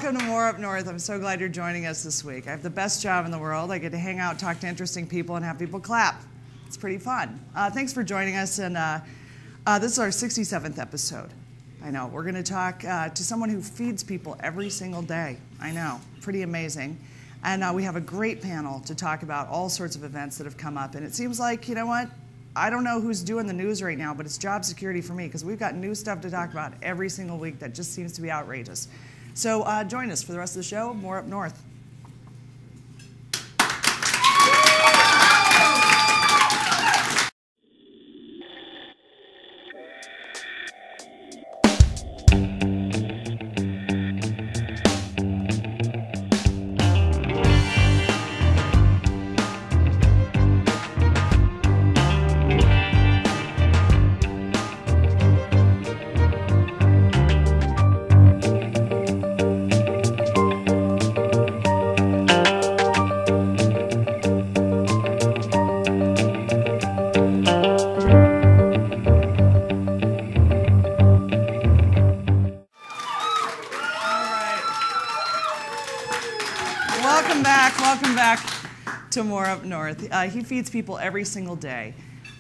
Welcome to More Up North. I'm so glad you're joining us this week. I have the best job in the world. I get to hang out, talk to interesting people, and have people clap. It's pretty fun. Thanks for joining us, and this is our 67th episode. I know. We're going to talk to someone who feeds people every single day. I know. Pretty amazing. And we have a great panel to talk about all sorts of events that have come up. And it seems like, you know what? I don't know who's doing the news right now, but it's job security for me because we've got new stuff to talk about every single week that just seems to be outrageous. So join us for the rest of the show. More Up North. Welcome back to More Up North. He feeds people every single day.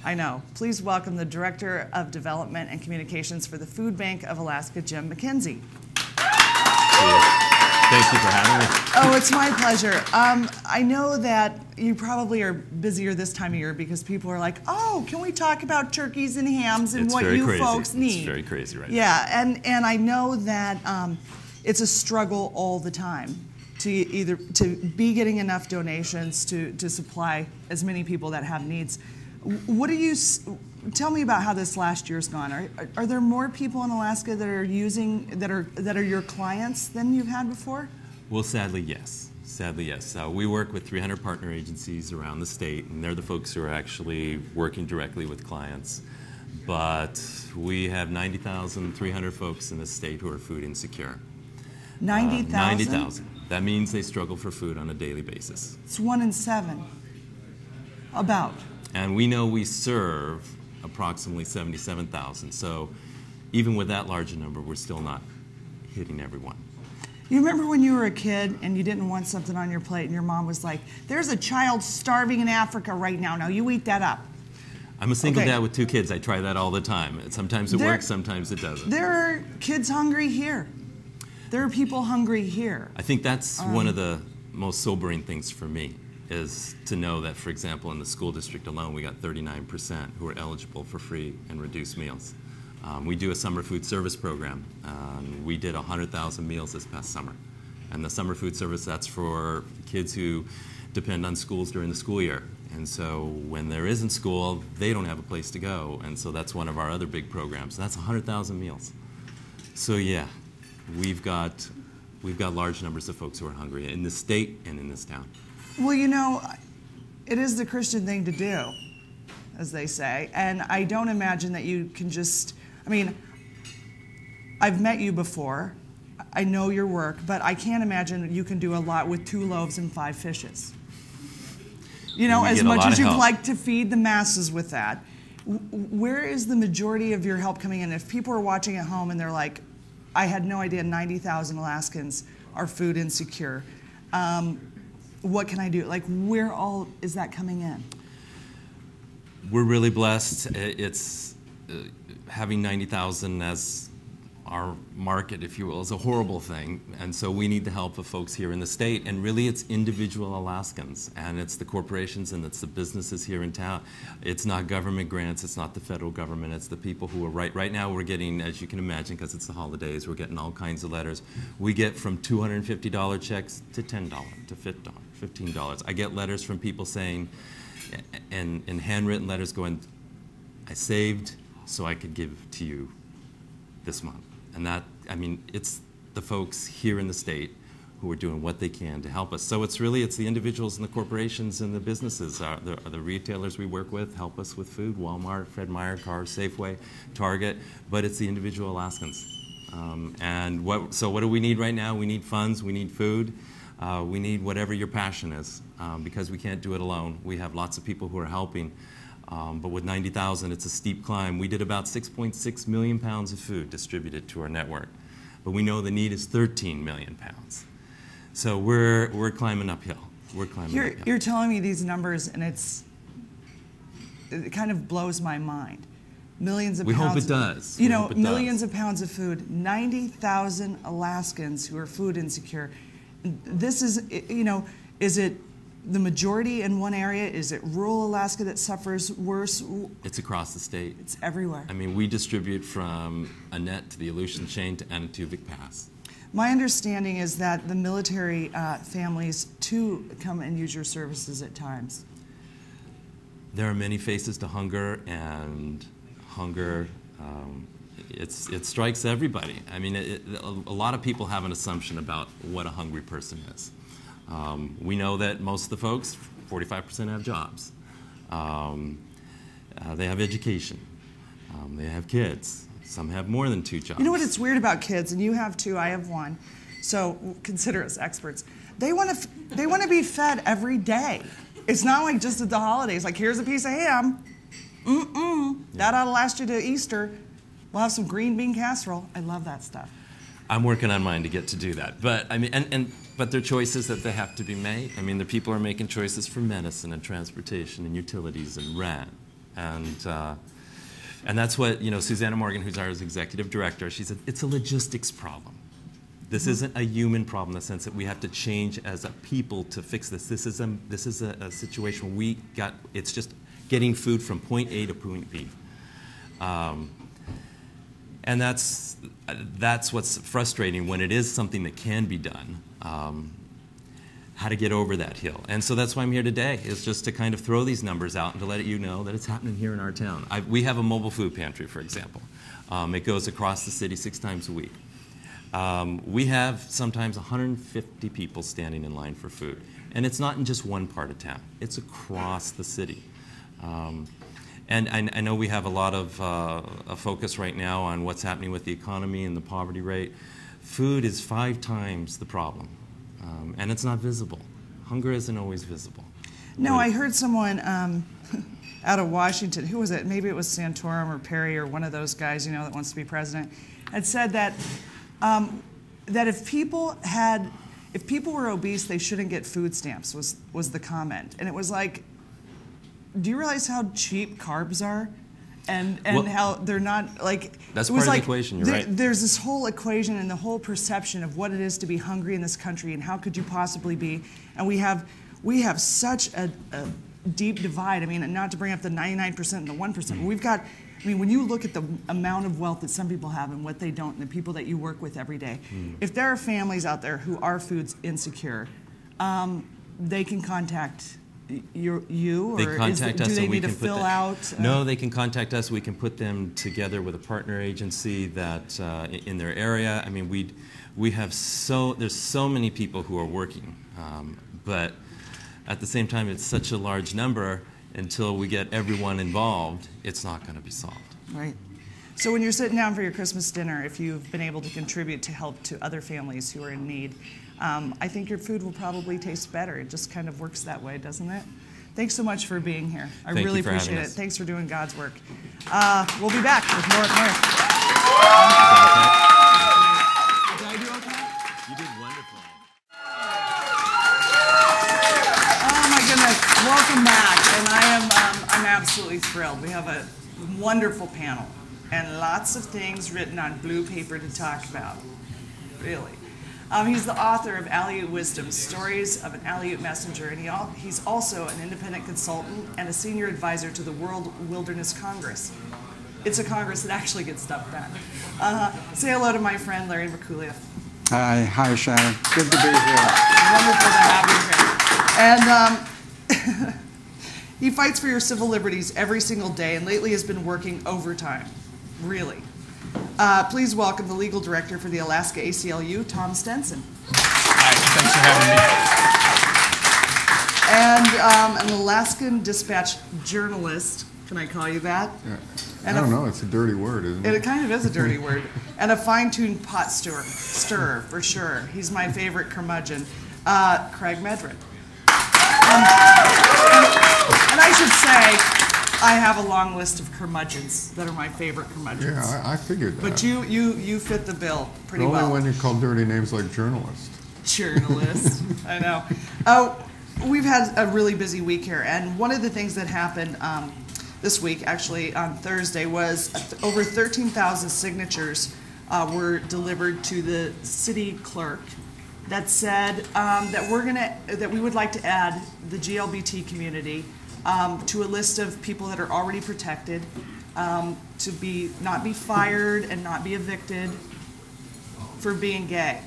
I know. Please welcome the Director of Development and Communications for the Food Bank of Alaska, Jim MacKenzie. Thank you for having me. Oh, it's my pleasure. I know that you probably are busier this time of year because people are like, oh, can we talk about turkeys and hams and what you folks need? It's very crazy right now. Yeah, and I know that it's a struggle all the time to be getting enough donations to supply as many people that have needs. What do you tell me about how this last year's gone? Are there more people in Alaska that are using that are your clients than you've had before? Well, sadly, yes. Sadly, yes. We work with 300 partner agencies around the state, and they're the folks who are actually working directly with clients. But we have 90,300 folks in the state who are food insecure. 90,000? 90,000. That means they struggle for food on a daily basis. It's 1 in 7. About. And we know we serve approximately 77,000. So even with that larger number, we're still not hitting everyone. You remember when you were a kid and you didn't want something on your plate and your mom was like, there's a child starving in Africa right now. Now you eat that up. I'm a single dad with 2 kids. I try that all the time. Sometimes it works, sometimes it doesn't. There are kids hungry here. There are people hungry here. I think that's one of the most sobering things for me is to know that, for example, in the school district alone, we got 39% who are eligible for free and reduced meals. We do a summer food service program. We did 100,000 meals this past summer. And the summer food service, that's for kids who depend on schools during the school year. And so when there isn't school, they don't have a place to go. And so that's one of our other big programs. That's 100,000 meals. So yeah. We've got large numbers of folks who are hungry in this state and in this town. Well, you know, it is the Christian thing to do, as they say, and I don't imagine that you can just, I mean, I've met you before, I know your work, but I can't imagine you can do a lot with 2 loaves and 5 fishes. You know, as much as you'd like to feed the masses with that, where is the majority of your help coming in? If people are watching at home and they're like, I had no idea 90,000 Alaskans are food insecure. What can I do? Like, where all is that coming in? We're really blessed. It's having 90,000 as our market, if you will, is a horrible thing. And so we need the help of folks here in the state. And really, it's individual Alaskans. And it's the corporations and it's the businesses here in town. It's not government grants. It's not the federal government. It's the people who are right now we're getting, as you can imagine, because it's the holidays, we're getting all kinds of letters. We get from $250 checks to $10 to $15. I get letters from people saying, and handwritten letters going, I saved so I could give to you this month. And that, I mean, it's the folks here in the state who are doing what they can to help us. So it's the individuals and the corporations and the businesses, the retailers we work with help us with food, Walmart, Fred Meyer, Cars, Safeway, Target, but it's the individual Alaskans. So what do we need right now? We need funds, we need food, we need whatever your passion is, because we can't do it alone. We have lots of people who are helping. But with 90,000, it's a steep climb. We did about 6.6 million pounds of food distributed to our network. but we know the need is 13 million pounds. So we're climbing uphill. We're climbing uphill. You're telling me these numbers, and it kind of blows my mind. Millions of pounds. We hope it does. You know, millions of pounds of food. 90,000 Alaskans who are food insecure. This is, you know, is it the majority in one area? Is it rural Alaska that suffers worse? It's across the state. It's everywhere. I mean, we distribute from Annette to the Aleutian Chain to Anaktuvuk Pass. My understanding is that the military families, too, come and use your services at times. There are many faces to hunger, and hunger, it strikes everybody. I mean, a lot of people have an assumption about what a hungry person is. We know that most of the folks, 45% have jobs. They have education. They have kids. Some have more than 2 jobs. You know what? It's weird about kids, and you have 2, I have 1. So consider us experts. They want to be fed every day. It's not like just at the holidays. Like, here's a piece of ham. That ought to last you to Easter. We'll have some green bean casserole. I love that stuff. I'm working on mine to get to do that. But I mean, but they're choices that they have to be made. I mean, the people are making choices for medicine and transportation and utilities and rent. And that's what, you know, Susanna Morgan, who's our executive director, she said, it's a logistics problem. This isn't a human problem in the sense that we have to change as a people to fix this. This is a situation where it's just getting food from point A to point B. And that's what's frustrating when it is something that can be done, how to get over that hill. And so that's why I'm here today, is just to kind of throw these numbers out and to let you know that it's happening here in our town. We have a mobile food pantry, for example. It goes across the city 6 times a week. We have sometimes 150 people standing in line for food. And it's not in just one part of town. It's across the city. And I know we have a lot of a focus right now on what's happening with the economy and the poverty rate. Food is 5 times the problem, and it's not visible. Hunger isn't always visible. No, I heard someone out of Washington, who was it? Maybe it was Santorum or Perry or one of those guys, you know, that wants to be president, had said that that if people were obese, they shouldn't get food stamps. Was the comment, and it was like, do you realize how cheap carbs are? And well, how they're not, like... That's part of the equation, you're right. There's this whole equation and the whole perception of what it is to be hungry in this country and how could you possibly be. And we have such a deep divide. I mean, not to bring up the 99% and the 1%. We've got, I mean, when you look at the amount of wealth that some people have and what they don't, and the people that you work with every day, if there are families out there who are food insecure, they can contact you, or they contact us do they and we need to can fill put out? No, they can contact us. We can put them together with a partner agency that in their area. I mean, we have there's so many people who are working, but at the same time, it's such a large number. Until we get everyone involved, it's not going to be solved. Right. So when you're sitting down for your Christmas dinner, if you've been able to contribute to help to other families who are in need, I think your food will probably taste better. It just kind of works that way, doesn't it? Thanks so much for being here. I really appreciate it. Thanks for doing God's work. We'll be back with more. Did I do okay? You did wonderful. Oh my goodness! Welcome back, and I'm absolutely thrilled. We have a wonderful panel and lots of things written on blue paper to talk about. Really. He's the author of Aleut Wisdom, Stories of an Aleut Messenger, and he's also an independent consultant and a senior advisor to the World Wilderness Congress. It's a congress that actually gets stuff done. Say hello to my friend, Larry Merculieff. Hi, Shannyn. Good to be here. Wonderful to have you here. And he fights for your civil liberties every single day, and lately has been working overtime, really. Please welcome the legal director for the Alaska ACLU, Tom Stenson. Hi, thanks for And having me. an Alaskan Dispatch journalist, can I call you that? Yeah. I don't know, it's a dirty word, isn't it? It kind of is a dirty word. And a fine-tuned pot stirrer, for sure. He's my favorite curmudgeon, Craig Medred. And I should say, I have a long list of curmudgeons that are my favorite curmudgeons. Yeah, I figured that. But you fit the bill pretty well. Only when you call dirty names like journalist. Journalist, I know. Oh, we've had a really busy week here, and one of the things that happened this week, actually on Thursday, was over 13,000 signatures were delivered to the city clerk that said that we would like to add the GLBT community to a list of people that are already protected, to not be fired and not be evicted for being gay.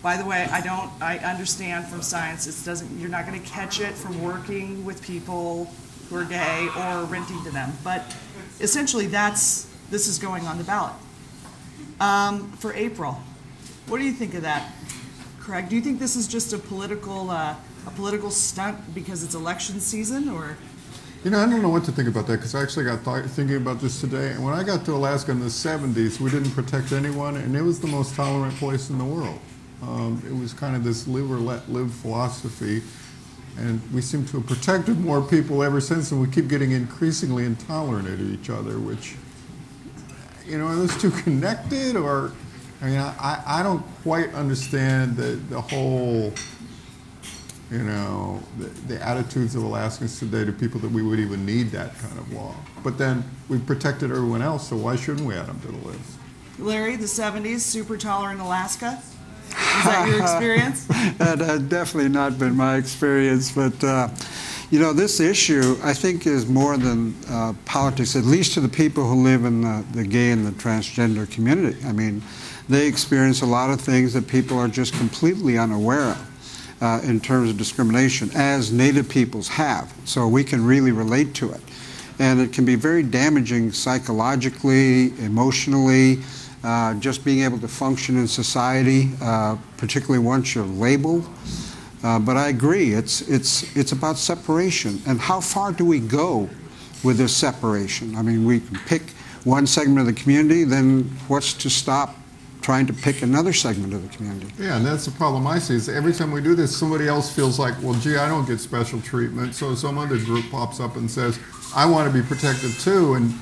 By the way, I understand from science you're not going to catch it from working with people who are gay or renting to them. But essentially this is going on the ballot for April. What do you think of that, Craig? Do you think this is just a political stunt because it's election season, or? You know, I don't know what to think about that, because I actually got thinking about this today. And when I got to Alaska in the 70s, we didn't protect anyone, and it was the most tolerant place in the world. It was kind of this live or let live philosophy, and we seem to have protected more people ever since, and we keep getting increasingly intolerant of each other, which, you know, are those two connected? Or, I mean, I don't quite understand the whole, you know, the attitudes of Alaskans today to people that we would even need that kind of law. But then we've protected everyone else, so why shouldn't we add them to the list? Larry, the 70s, super tolerant Alaska? Is that your experience? That has definitely not been my experience, but you know, this issue I think is more than politics, at least to the people who live in the gay and the transgender community. I mean, they experience a lot of things that people are just completely unaware of in terms of discrimination, as Native peoples have, so we can really relate to it. And it can be very damaging psychologically, emotionally, just being able to function in society, particularly once you're labeled. But I agree, it's about separation. And how far do we go with this separation? I mean, we can pick one segment of the community, then what's to stop trying to pick another segment of the community? Yeah, and that's the problem I see, is every time we do this, somebody else feels like, well, gee, I don't get special treatment, so some other group pops up and says, I want to be protected too. And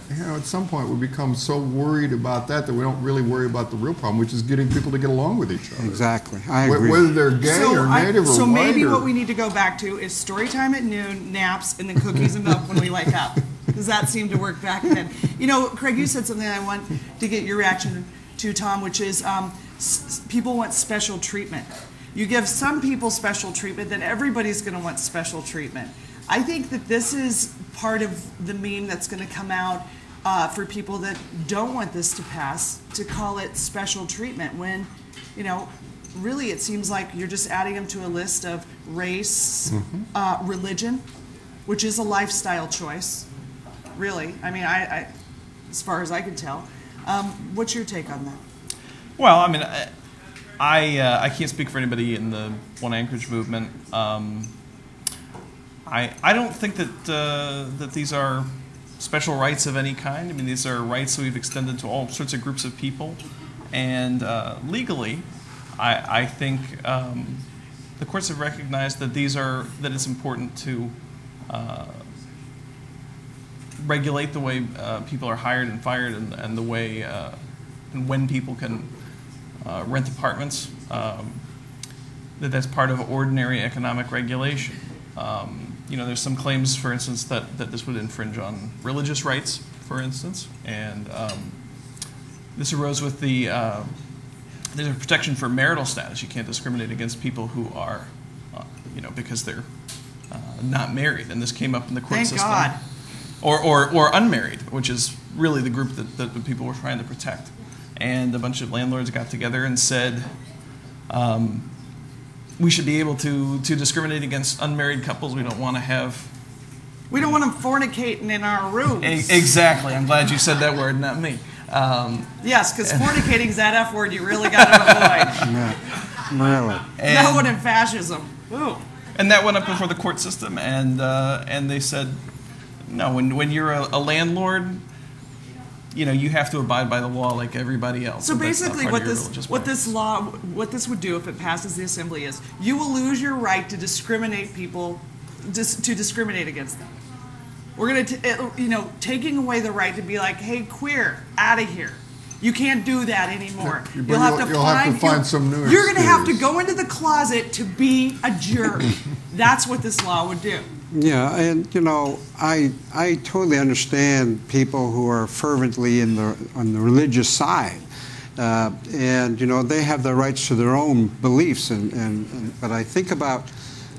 you know, at some point we become so worried about that we don't really worry about the real problem, which is getting people to get along with each other. Exactly, I agree. Whether they're gay or Native or white. So maybe what we need to go back to is story time at noon, naps, and then cookies and milk when we wake up. Because that seemed to work back then. You know, Craig, you said something I want to get your reaction to, Tom, which is people want special treatment. You give some people special treatment, then everybody's going to want special treatment. I think that this is part of the meme that's going to come out for people that don't want this to pass, to call it special treatment, when, you know, really it seems like you're just adding them to a list of race, religion, which is a lifestyle choice, really. I mean, I as far as I can tell. What's your take on that? Well, I mean, I can't speak for anybody in the One Anchorage movement. I don't think that that these are special rights of any kind. I mean, these are rights that we've extended to all sorts of groups of people, and legally, I think the courts have recognized that that it's important to regulate the way people are hired and fired, and the way and when people can rent apartments. That's part of ordinary economic regulation. You know, there's some claims, for instance, that this would infringe on religious rights, for instance, and this arose with there's a protection for marital status. You can't discriminate against people who are, you know, because they're not married, and this came up in the court system. Thank God. Or unmarried, which is really the group that the people were trying to protect. And a bunch of landlords got together and said, we should be able to discriminate against unmarried couples. We don't want to have... We don't want them fornicating in our rooms. Exactly. I'm glad you said that word, not me. Yes, because fornicating is that F word you really got to avoid. Yeah, really. That one in fascism. Ooh. And that went up before the court system, and they said, no, when you're a landlord, you know, you have to abide by the law like everybody else. So basically what this would do if it passes the assembly is you will lose your right to discriminate people, to discriminate against them. We're going to, taking away the right to be like, hey, queer, out of here. You can't do that anymore. You'll have to find some new You're going to have to go into the closet to be a jerk. That's what this law would do. Yeah, and I totally understand people who are fervently on the religious side, and they have the rights to their own beliefs. But I think about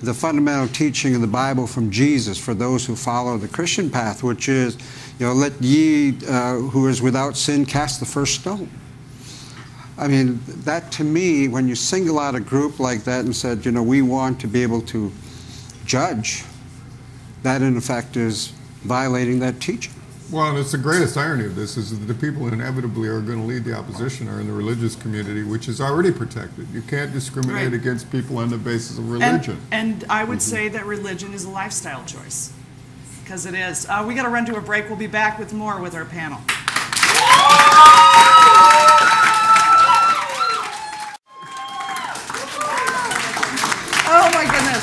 the fundamental teaching of the Bible from Jesus for those who follow the Christian path, which is, let ye who is without sin cast the first stone. I mean, that to me, when you single out a group like that and said, we want to be able to judge, that in effect is violating that teaching. Well, and it's the greatest irony of this is that the people who inevitably are going to lead the opposition are in the religious community, which is already protected. You can't discriminate against people on the basis of religion. And I would say that religion is a lifestyle choice, because it is. We got to run to a break. We'll be back with more with our panel. Oh my goodness.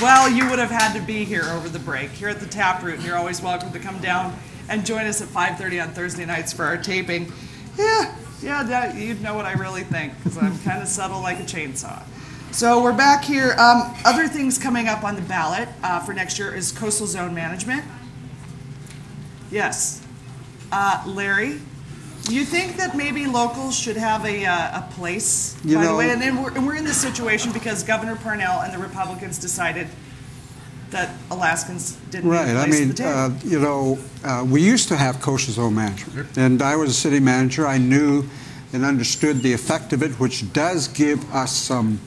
Well, you would have had to be here over the break, here at the Taproot, and you're always welcome to come down and join us at 5:30 on Thursday nights for our taping. Yeah, you'd know what I really think, because I'm kind of subtle like a chainsaw. So we're back here. Other things coming up on the ballot for next year is coastal zone management. Yes. Larry, do you think that maybe locals should have a place, by the way? And we're in this situation because Governor Parnell and the Republicans decided that Alaskans didn't need a place at the table. We used to have coastal zone management, and I was a city manager. I knew and understood the effect of it, which does give us some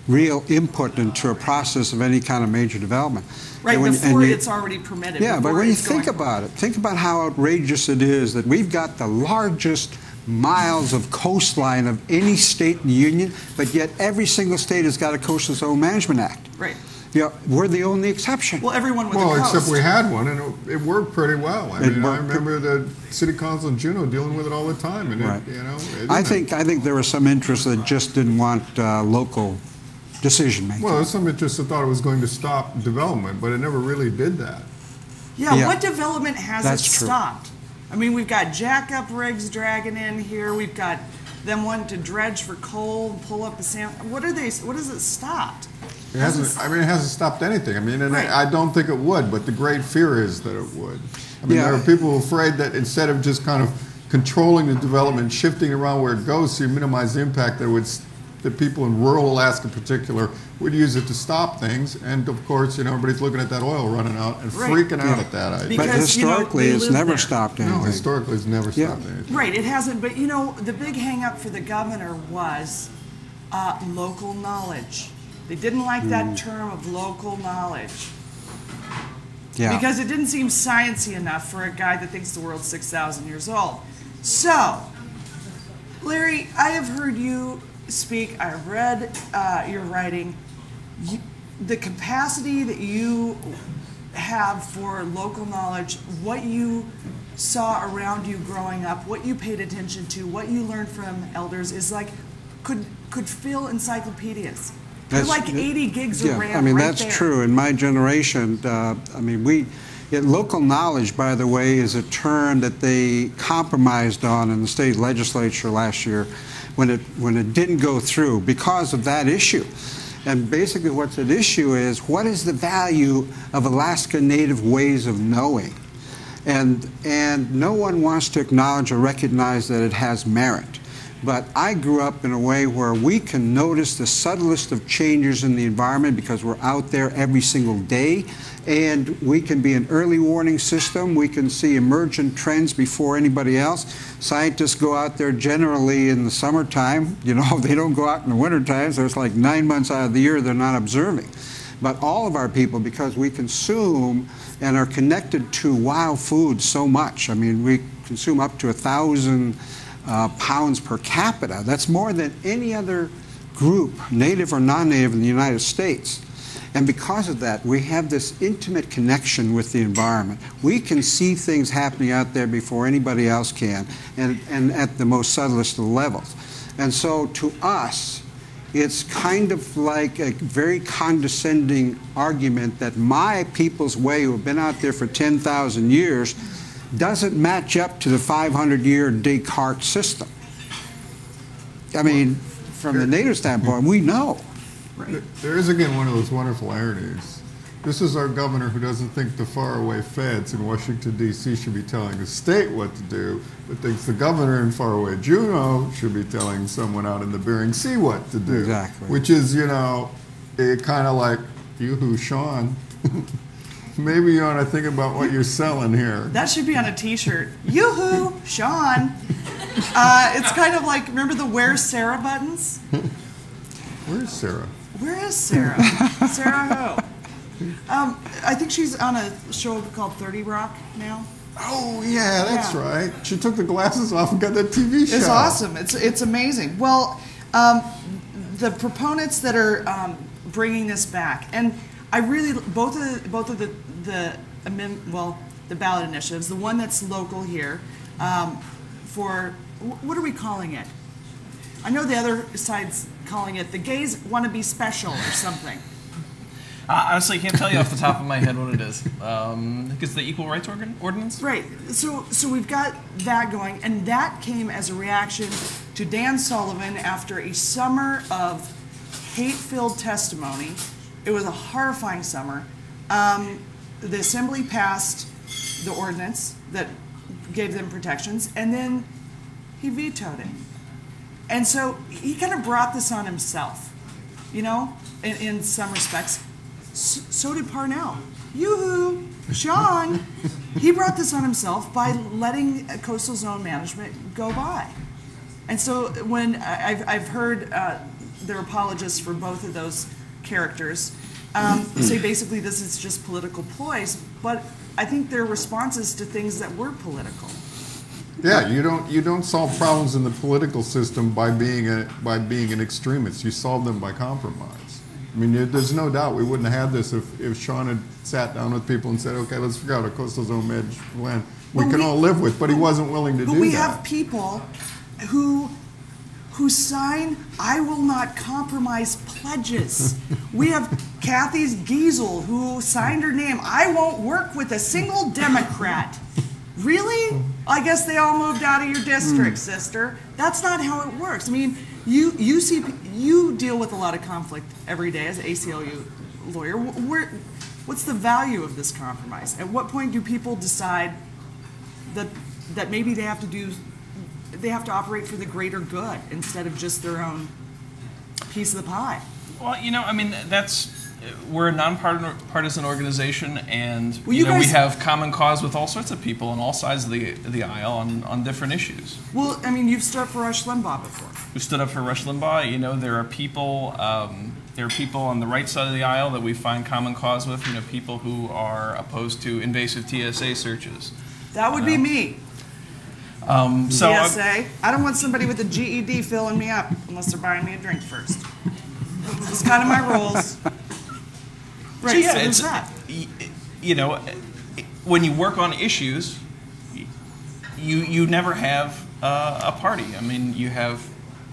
real input into a process of any kind of major development. Right, before it's already permitted. Yeah, but when you think about it, think about how outrageous it is that we've got the largest miles of coastline of any state in the union, but yet every single state has got a Coastal Zone Management Act. Right. Yeah, we're the only exception. Well, everyone with a coast. Except we had one, and it worked pretty well. I remember the city council in Juneau dealing with it all the time, and I think there was some interest that just didn't want local decision-making. Well, there's some interest that thought it was going to stop development, but it never really did that. Yeah, what development has it stopped? I mean, we've got jack-up rigs dragging in here. We've got them wanting to dredge for coal and pull up the sand. What has it stopped? It hasn't stopped anything. I mean, and I don't think it would, but the great fear is that it would. I mean, there are people afraid that instead of just kind of controlling the development, shifting around where it goes so you minimize the impact, that people in rural Alaska in particular would use it to stop things. And of course, everybody's looking at that oil running out and freaking out at that idea. But historically, it's never stopped anything. No, historically, it's never stopped anything. Right, it hasn't. But the big hang-up for the governor was local knowledge. They didn't like that term of local knowledge. Yeah. Because it didn't seem sciencey enough for a guy that thinks the world's 6,000 years old. So, Larry, I have heard you speak, I've read your writing. The capacity that you have for local knowledge, what you saw around you growing up, what you paid attention to, what you learned from elders is like, could fill encyclopedias. They're like 80 gigs of RAM. I mean, right that's there. true. In my generation, local knowledge, by the way, is a term that they compromised on in the state legislature last year when it didn't go through because of that issue. And basically what's at issue is, what is the value of Alaska Native ways of knowing? And no one wants to acknowledge or recognize that it has merit. But I grew up in a way where we can notice the subtlest of changes in the environment because we're out there every single day, and we can be an early warning system. We can see emergent trends before anybody else. Scientists go out there generally in the summertime. They don't go out in the wintertime, so it's like 9 months out of the year they're not observing. But all of our people, because we consume and are connected to wild food so much. I mean, we consume up to 1,000 pounds per capita. That's more than any other group, native or non-native, in the United States. And because of that, we have this intimate connection with the environment. We can see things happening out there before anybody else can, and at the most subtlest of levels. And so to us, it's kind of like a very condescending argument that my people's way, who have been out there for 10,000 years, doesn't match up to the 500-year Descartes system. I mean, from the native standpoint, we know. There is, again, one of those wonderful ironies. This is our governor who doesn't think the faraway feds in Washington, D.C. should be telling the state what to do, but thinks the governor in faraway Juneau should be telling someone out in the Bering Sea what to do. Exactly. Which is, you know, kind of like, yoo-hoo, Sean. Maybe you ought to think about what you're selling here. That should be on a T-shirt. Yoo-hoo, Sean. It's kind of like, remember the Where's Sarah buttons? Where's Sarah? Where is Sarah? Sarah who? I think she's on a show called 30 Rock now. Oh, yeah, that's right. She took the glasses off and got that TV show. It's awesome. It's amazing. Well, the proponents that are bringing this back, and I really, both of the ballot initiatives, the one that's local here, for, what are we calling it? I know the other side's calling it, the gays want to be special or something. Honestly, I can't tell you off the top of my head what it is. It's the Equal Rights Ordinance? Right. So we've got that going, and that came as a reaction to Dan Sullivan after a summer of hate-filled testimony. It was a horrifying summer. The Assembly passed the ordinance that gave them protections, and then he vetoed it. And so he kind of brought this on himself, you know, in some respects. So did Parnell. Yoo-hoo, Sean. He brought this on himself by letting coastal zone management go by. And so when I've heard their apologists for both of those characters say basically this is just political ploys, but I think they're responses to things that were political. Yeah, you don't solve problems in the political system by being an extremist. You solve them by compromise. I mean, there's no doubt we wouldn't have had this if Sean had sat down with people and said, okay, let's figure out a coastal zone managed plan we can all live with, but he wasn't willing to do that. But we have people who sign I will not compromise pledges. We have Kathy Giesel who signed her name, I won't work with a single Democrat. Really? I guess they all moved out of your district, sister. That's not how it works. I mean, you deal with a lot of conflict every day as an ACLU lawyer. What's the value of this compromise? At what point do people decide that maybe they have to operate for the greater good instead of just their own piece of the pie? Well, you know, I mean, we're a nonpartisan organization, and well, we have common cause with all sorts of people on all sides of the aisle on different issues. Well, I mean, you've stood up for Rush Limbaugh before. We've stood up for Rush Limbaugh. You know, there are people on the right side of the aisle that we find common cause with. You know, people who are opposed to invasive TSA searches. That would be me. TSA. I don't want somebody with a GED filling me up unless they're buying me a drink first. It's kind of my rules. Right, so yeah, so there's that. You know, when you work on issues, you never have a party. I mean, you have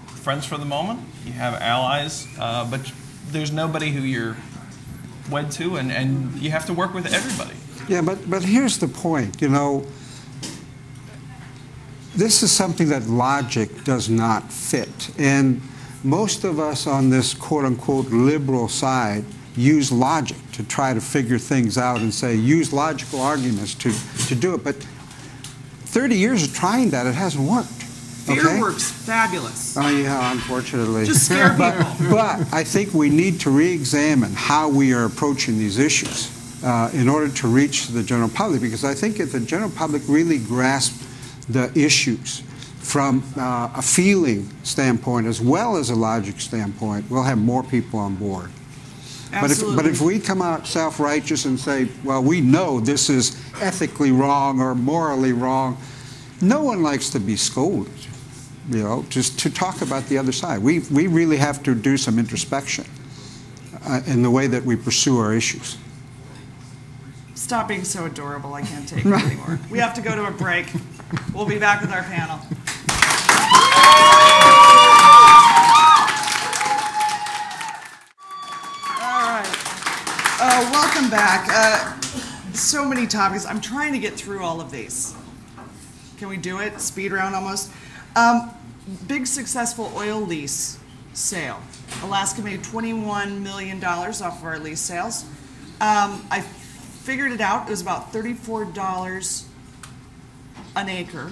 friends for the moment, you have allies, but there's nobody who you're wed to, and you have to work with everybody. Yeah, but here's the point, you know, this is something that logic does not fit, and most of us on this quote-unquote liberal side use logic to try to figure things out and say, use logical arguments to do it. But 30 years of trying that, it hasn't worked. Fear works fabulous. Oh, yeah, unfortunately. Just scare people. But I think we need to re-examine how we are approaching these issues in order to reach the general public, because I think if the general public really grasps the issues from a feeling standpoint as well as a logic standpoint, we'll have more people on board. But if we come out self-righteous and say, well, we know this is ethically wrong or morally wrong, no one likes to be scolded, you know, just to talk about the other side. We really have to do some introspection in the way that we pursue our issues. Stop being so adorable. I can't take it anymore. We have to go to a break. We'll be back with our panel. welcome back. So many topics. I'm trying to get through all of these. Can we do it? Speed round almost. Big successful oil lease sale. Alaska made $21 million off of our lease sales. I figured it out. It was about $34 an acre,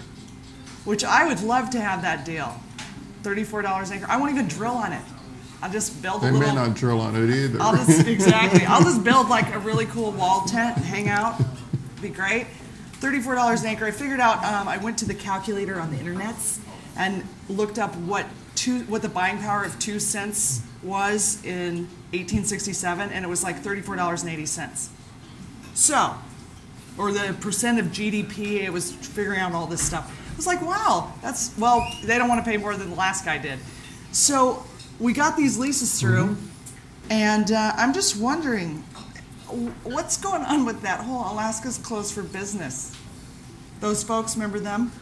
which I would love to have that deal. $34 an acre. I won't even drill on it. I'll just build a They little. may not drill on it either. Exactly. I'll just build like a really cool wall tent and hang out. Be great. $34 an acre. I figured out. I went to the calculator on the internets and looked up what the buying power of 2 cents was in 1867, and it was like $34.80. So, or the percent of GDP. It was figuring out all this stuff. I was like, wow, they don't want to pay more than the last guy did. So we got these leases through, and I'm just wondering, what's going on with that whole Alaska's closed for business? Those folks, remember them?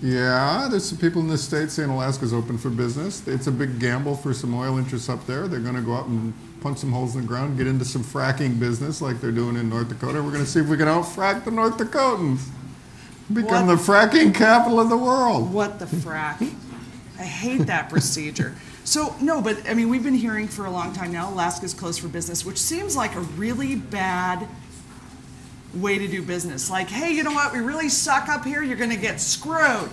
Yeah, there's some people in the state saying Alaska's open for business. It's a big gamble for some oil interests up there. They're going to go out and punch some holes in the ground, get into some fracking business like they're doing in North Dakota. We're going to see if we can out-frack the North Dakotans. Become the fracking capital of the world. What the frack? I hate that procedure. So, no, but I mean, we've been hearing for a long time now, Alaska's closed for business, which seems like a really bad way to do business. Like, hey, you know what? We really suck up here. You're going to get screwed.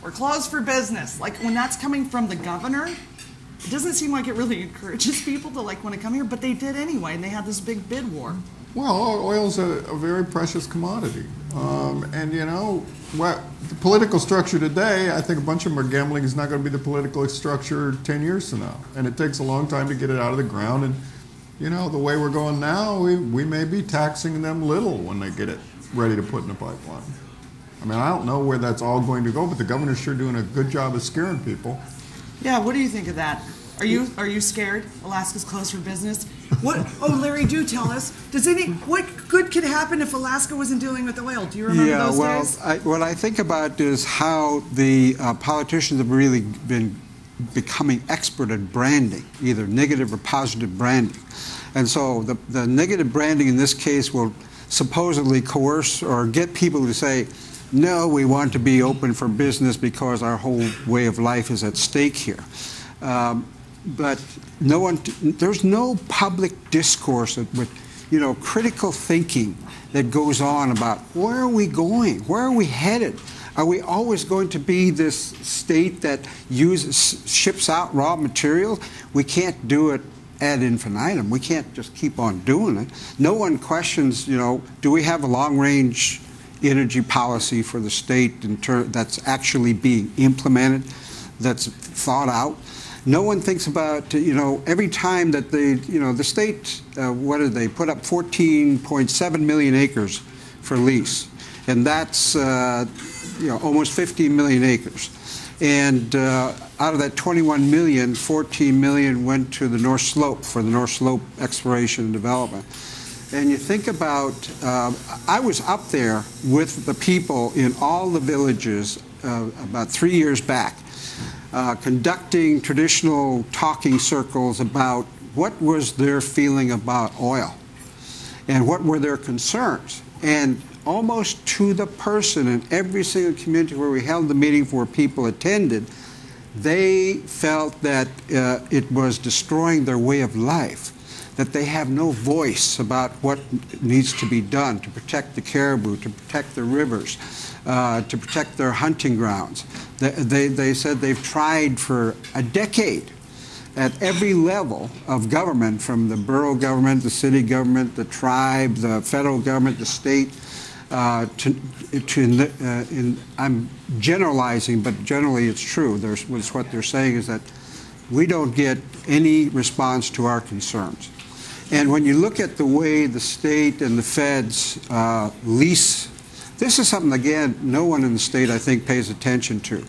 We're closed for business. Like, when that's coming from the governor, it doesn't seem like it really encourages people to like want to come here, but they did anyway, and they had this big bid war. Well, oil's a very precious commodity. And you know, what the political structure today, I think a bunch of them are gambling is not going to be the political structure 10 years from now. And it takes a long time to get it out of the ground. And you know, the way we're going now, we may be taxing them little when they get it ready to put in the pipeline. I mean, I don't know where that's all going to go, but the governor's sure doing a good job of scaring people. Yeah, what do you think of that? Are you scared? Alaska's closed for business? What? Oh, Larry, do tell us. What good could happen if Alaska wasn't dealing with oil? Do you remember those days? What I think about is how the politicians have really been becoming expert at branding, either negative or positive branding. And so the negative branding in this case will supposedly coerce or get people to say, no, we want to be open for business because our whole way of life is at stake here. But there's no public discourse with, you know, critical thinking that goes on about where are we going? Where are we headed? Are we always going to be this state that ships out raw materials? We can't do it ad infinitum. We can't just keep on doing it. No one questions, you know, do we have a long-range energy policy for the state that's actually being implemented, that's thought out? No one thinks about, you know, every time that the state, what did they put up 14.7 million acres for lease, and that's you know, almost 15 million acres. And out of that 21 million, 14 million went to the North Slope for the North Slope exploration and development. And you think about, I was up there with the people in all the villages about 3 years back, conducting traditional talking circles about what was their feeling about oil and what were their concerns. And almost to the person in every single community where we held the meeting where people attended, they felt that it was destroying their way of life, that they have no voice about what needs to be done to protect the caribou, to protect the rivers, to protect their hunting grounds. They said they've tried for a decade at every level of government, from the borough government, the city government, the tribe, the federal government, the state, I'm generalizing, but generally it's true. What they're saying is that we don't get any response to our concerns. And when you look at the way the state and the feds lease, this is something, again, no one in the state, I think, pays attention to.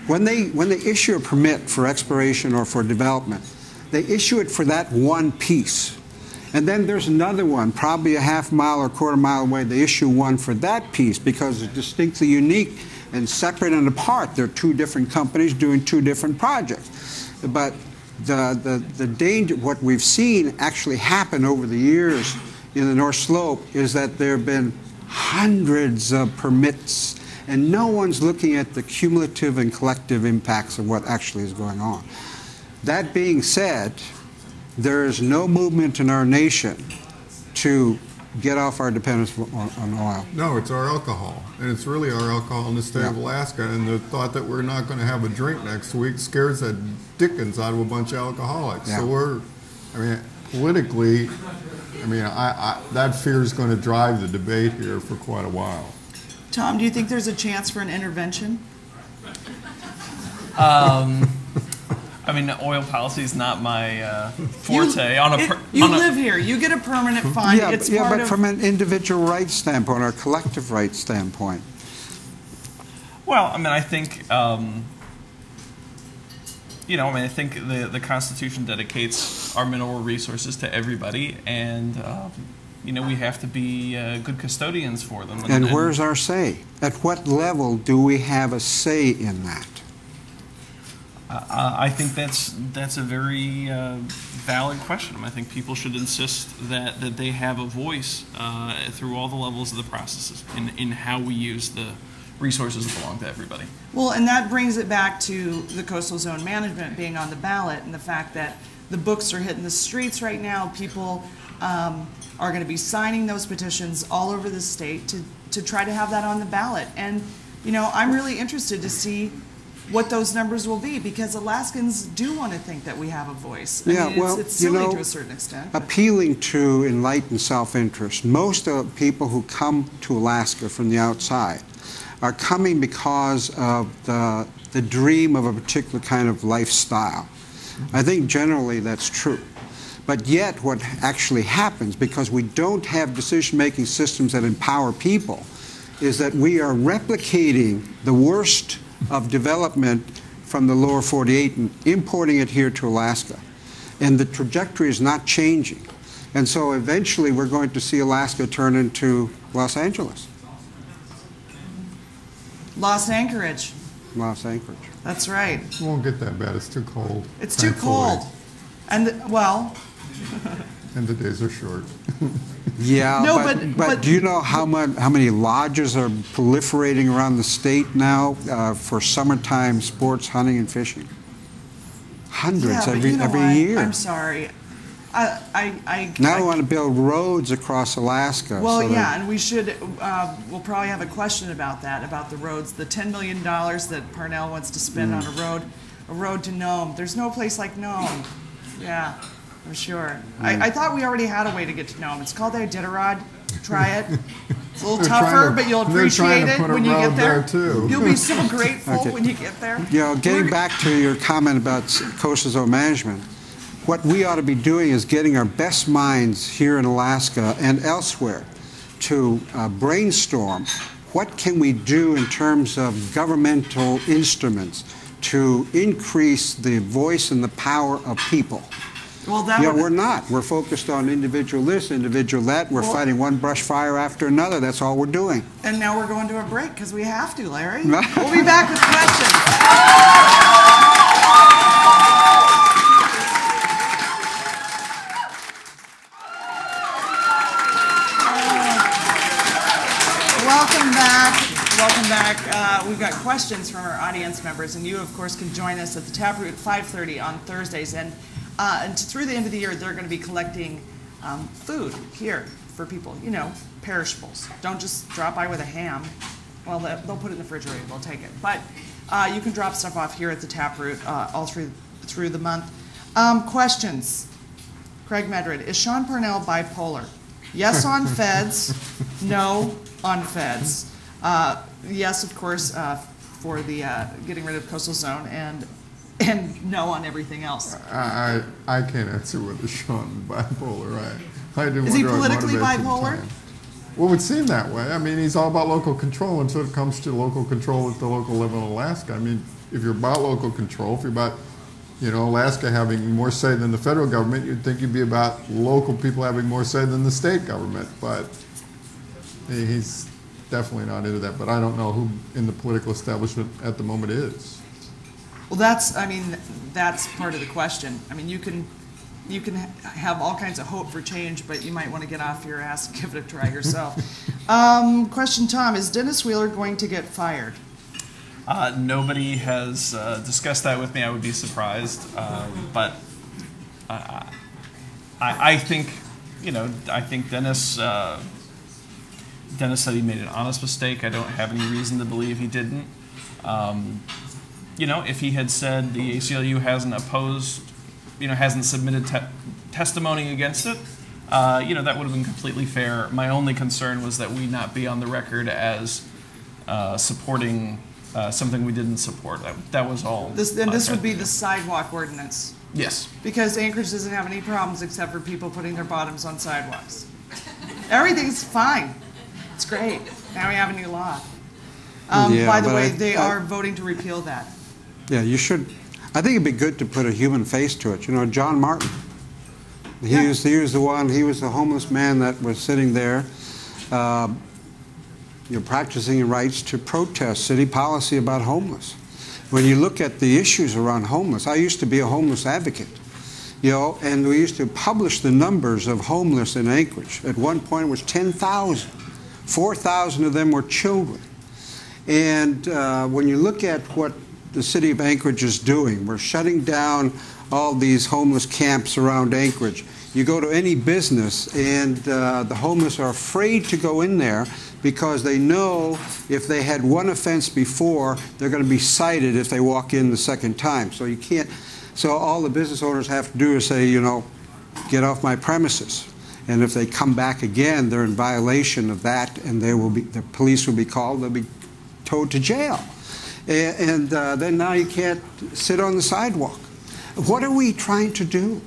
When they issue a permit for exploration or for development, they issue it for that one piece. And then there's another one, probably a half mile or quarter mile away. They issue one for that piece because it's distinctly unique and separate and apart. They're two different companies doing two different projects. But the danger, what we've seen actually happen over the years in the North Slope is that there have been hundreds of permits, and no one's looking at the cumulative and collective impacts of what actually is going on. That being said, there is no movement in our nation to get off our dependence on oil. No, it's our alcohol, and it's really our alcohol in the state of Alaska, and the thought that we're not going to have a drink next week scares the dickens out of a bunch of alcoholics. Yeah. So we're, I mean, politically, I mean, that fear is going to drive the debate here for quite a while. Tom, do you think there's a chance for an intervention? I mean, oil policy is not my forte. You live here. You get a permanent fine. It's part but of, from an individual rights standpoint or collective rights standpoint. Well, I mean, I think, you know, I mean, I think the Constitution dedicates our mineral resources to everybody, and, you know, we have to be good custodians for them. And where's our say? At what level do we have a say in that? I think that's a very valid question. I think people should insist that they have a voice through all the levels of the processes in how we use the resources that belong to everybody. well, and that brings it back to the coastal zone management being on the ballot and the fact that the books are hitting the streets right now. People are going to be signing those petitions all over the state to try to have that on the ballot. And, you know, I'm really interested to see what those numbers will be, because Alaskans do want to think that we have a voice. I mean, well, it's silly you know, to a certain extent. but- appealing to enlightened self-interest. Most of the people who come to Alaska from the outside are coming because of the dream of a particular kind of lifestyle. I think generally that's true. But yet what actually happens, because we don't have decision-making systems that empower people, is that we are replicating the worst of development from the lower 48 and importing it here to Alaska. And the trajectory is not changing. And so eventually we're going to see Alaska turn into Los Angeles. Los Anchorage. Los Anchorage. That's right. It won't get that bad. It's too cold. It's too thankfully. cold. And, well, And the days are short. Yeah, No, but but- do you know how many lodges are proliferating around the state now for summertime sports, hunting, and fishing? Hundreds yeah, but every you know what? year. I'm sorry. Now we want to build roads across Alaska. Well, so yeah, that- and we should, we'll probably have a question about that, about the roads. The $10 million that Parnell wants to spend on a road to Nome. There's no place like Nome. Yeah, I'm sure. I thought we already had a way to get to Nome. It's called the Iditarod. Try it. It's a little They're tougher, trying to- but you'll they're trying appreciate to it put a when you road get there. there, too. You'll be so grateful Okay. when you get there. You know, getting We're- back to your comment about coastal zone management, what we ought to be doing is getting our best minds here in Alaska and elsewhere to brainstorm what can we do in terms of governmental instruments to increase the voice and the power of people. Well, that Yeah, would- we're not. We're focused on individual this, individual that. We're Well- fighting one brush fire after another. That's all we're doing. And now we're going to a break because we have to, Larry. We'll be back with questions. Welcome back. Welcome back. We've got questions from our audience members, and you, of course, can join us at the Taproot at 5:30 on Thursdays. And through the end of the year, they're going to be collecting food here for people, you know, perishables. Don't just drop by with a ham. Well, they'll put it in the refrigerator. They'll take it. But you can drop stuff off here at the Taproot all through the month. Questions. Craig Medred, is Sean Parnell bipolar? Yes on feds, no on feds. Yes, of course, for the getting rid of coastal zone, and no on everything else. I can't answer whether Sean is bipolar. I do Is he wonder what politically motivates him at bipolar? times. Well, it would seem that way. I mean, he's all about local control, and so it comes to local control at the local level in Alaska. I mean, if you're about local control, if you're about, you know, Alaska having more say than the federal government, you'd think you'd be about local people having more say than the state government. But he's definitely not into that. But I don't know who in the political establishment at the moment is. Well, that's part of the question. I mean, you can you can have all kinds of hope for change, but you might want to get off your ass and give it a try yourself. Question, Tom, is Dennis Wheeler going to get fired? Nobody has discussed that with me. I would be surprised, but I think, I think Dennis said he made an honest mistake. I don't have any reason to believe he didn't. If he had said the ACLU hasn't opposed, hasn't submitted testimony against it, that would have been completely fair. My only concern was that we not be on the record as supporting something we didn't support. That was all. This would be the sidewalk ordinance. Yes. Because Anchorage doesn't have any problems except for people putting their bottoms on sidewalks. Everything's fine. It's great. Now we have a new law. By the way, they are voting to repeal that. Yeah, you should. I think it'd be good to put a human face to it. John Martin. He was the one. He was the homeless man that was sitting there, practicing rights to protest city policy about homeless. When you look at the issues around homeless, I used to be a homeless advocate, and we used to publish the numbers of homeless in Anchorage. At one point, it was 10,000. 4,000 of them were children. And when you look at what the city of Anchorage is doing, we're shutting down all these homeless camps around Anchorage. You go to any business, and the homeless are afraid to go in there because they know if they had one offense before, they're going to be cited if they walk in the second time. So you can't. So all the business owners have to do is say, get off my premises. And if they come back again, they're in violation of that, and the police will be called. They'll be towed to jail. And then now you can't sit on the sidewalk. What are we trying to do?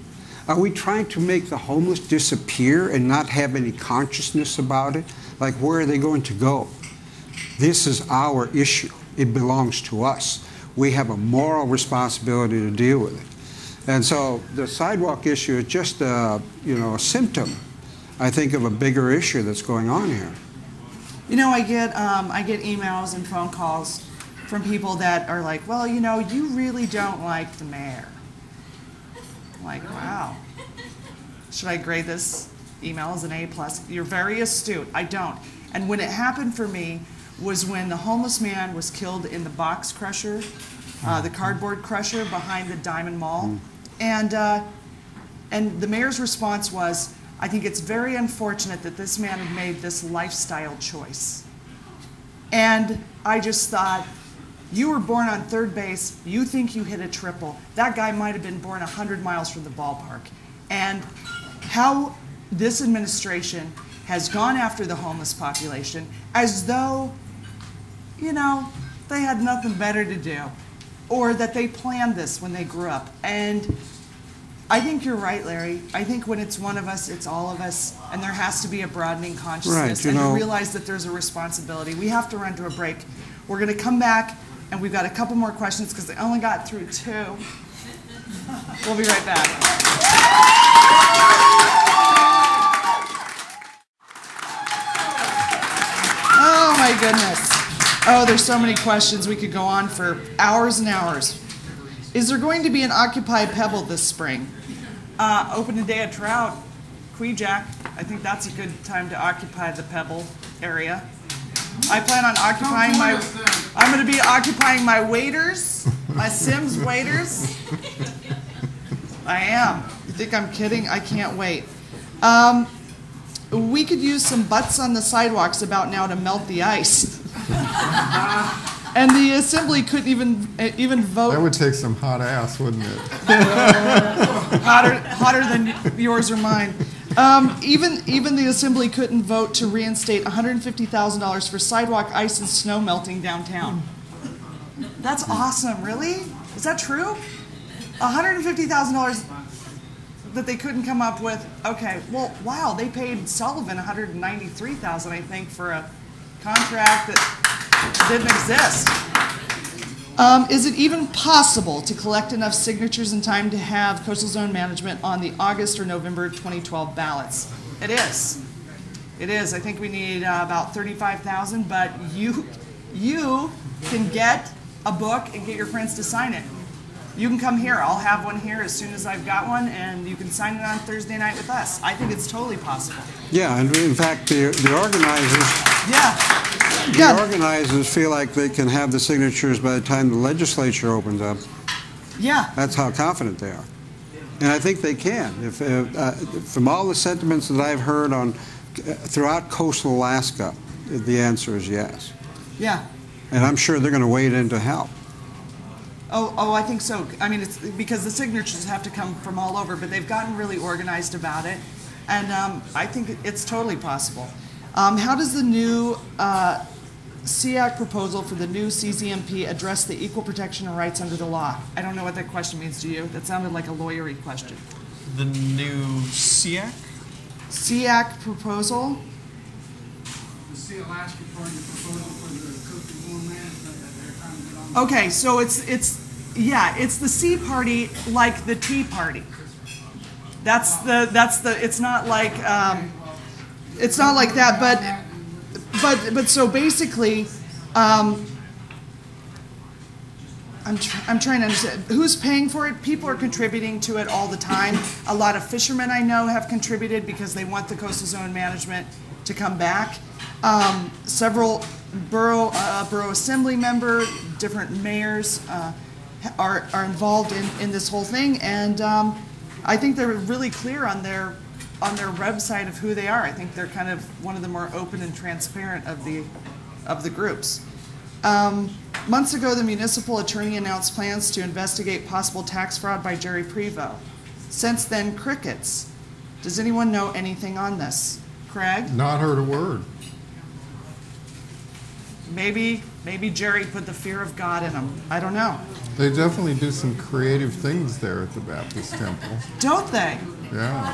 Are we trying to make the homeless disappear and not have any consciousness about it? Like, where are they going to go? This is our issue. It belongs to us. We have a moral responsibility to deal with it. And so the sidewalk issue is just a symptom, I think, of a bigger issue that's going on here. I get emails and phone calls from people that are like, well, you really don't like the mayor. I'm like, wow. Should I grade this email as an A+? You're very astute. I don't. And when it happened for me was when the homeless man was killed in the box crusher, the cardboard crusher behind the Diamond Mall. And the mayor's response was, I think it's very unfortunate that this man had made this lifestyle choice. And I just thought, you were born on third base, you think you hit a triple. That guy might have been born 100 miles from the ballpark. And how this administration has gone after the homeless population as though, they had nothing better to do, or that they planned this when they grew up. And I think you're right, Larry. I think when it's one of us, it's all of us, and there has to be a broadening consciousness, and to realize that there's a responsibility. We have to run to a break. We're going to come back, and we've got a couple more questions because I only got through 2. We'll be right back. Oh, my goodness. Oh, there's so many questions. We could go on for hours and hours. Is there going to be an Occupy Pebble this spring? Open day of trout, Queejack. I think that's a good time to occupy the Pebble area. I plan on occupying I'm going to be occupying my waders, my Sims waders. I am. You think I'm kidding? I can't wait. We could use some butts on the sidewalks about now to melt the ice. And the assembly couldn't even vote. That would take some hot ass, wouldn't it? Hotter than yours or mine. Even the assembly couldn't vote to reinstate $150,000 for sidewalk ice and snow melting downtown. That's awesome. Really? Is that true? $150,000 that they couldn't come up with. Okay. Well, wow. They paid Sullivan $193,000, I think, for a contract that didn't exist. Is it even possible to collect enough signatures in time to have coastal zone management on the August or November 2012 ballots? It is. It is. I think we need about 35,000, but you can get a book and get your friends to sign it. you can come here. I'll have one here as soon as I've got one, and you can sign it on Thursday night with us. I think it's totally possible. Yeah, and in fact, the organizers, the organizers feel like they can have the signatures by the time the legislature opens up. Yeah. That's how confident they are. And I think they can. From all the sentiments that I've heard throughout coastal Alaska, the answer is yes. Yeah. And I'm sure they're going to wade in to help. Oh, I think so. I mean, it's because the signatures have to come from all over, but they've gotten really organized about it, and I think it's totally possible. How does the new SEAC proposal for the new CZMP address the equal protection of rights under the law? I don't know what that question means to you. That sounded like a lawyery question. The new SEAC? SEAC proposal? The Sea Alaska Party proposal for the coastal zone management that they're trying to get on. Okay, so it's the Sea Party like the Tea Party. It's not like that, but so basically, I'm trying to understand who's paying for it. People are contributing to it all the time. A lot of fishermen I know have contributed because they want the coastal zone management to come back. Several borough assembly members, different mayors are involved in this whole thing, and I think they're really clear on their website of who they are. I think they're kind of one of the more open and transparent of the groups. Months ago, the municipal attorney announced plans to investigate possible tax fraud by Jerry Prevost. Since then, crickets. Does anyone know anything on this? Craig? Not heard a word. Maybe Jerry put the fear of God in him. I don't know. They definitely do some creative things there at the Baptist Temple. Don't they? Yeah.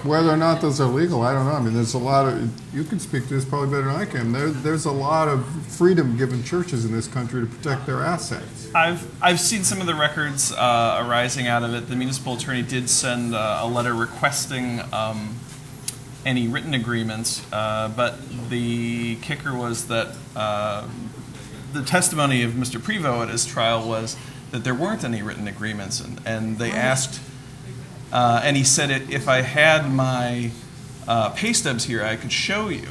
Whether or not those are legal, I don't know. I mean, there's a lot of, you can speak to this probably better than I can. There's a lot of freedom given churches in this country to protect their assets. I've seen some of the records arising out of it. The municipal attorney did send a letter requesting any written agreements, but the kicker was that the testimony of Mr. Prevost at his trial was that there weren't any written agreements, and they asked, and he said, if I had my pay stubs here, I could show you.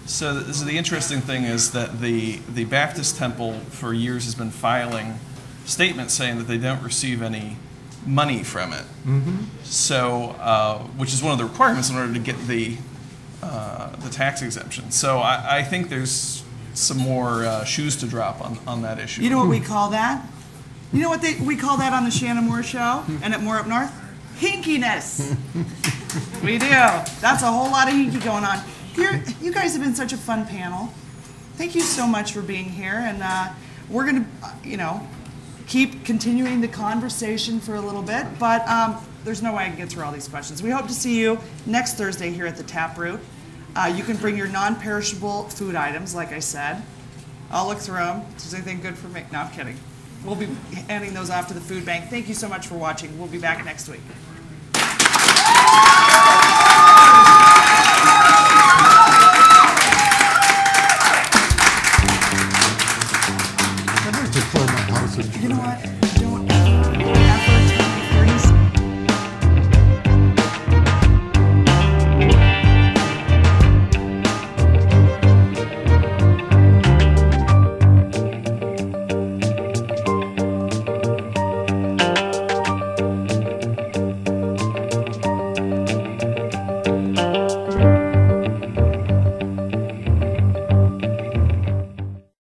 So the interesting thing is that the Baptist Temple for years has been filing statements saying that they don't receive any money from it. Mm-hmm. So, which is one of the requirements in order to get the tax exemption. So I think there's some more shoes to drop on that issue. You know what we call that? You know what we call that on the Shannyn Moore Show and at More Up North? Hinkiness. We do. That's a whole lot of hinky going on. Here, you guys have been such a fun panel. Thank you so much for being here, and we're going to, keep continuing the conversation for a little bit, but there's no way I can get through all these questions. We hope to see you next Thursday here at the Taproot. You can bring your non-perishable food items, like I said. I'll look through them. Is there anything good for me? No, I'm kidding. We'll be handing those off to the food bank. Thank you so much for watching. We'll be back next week. I'd like to clear my house. You know what?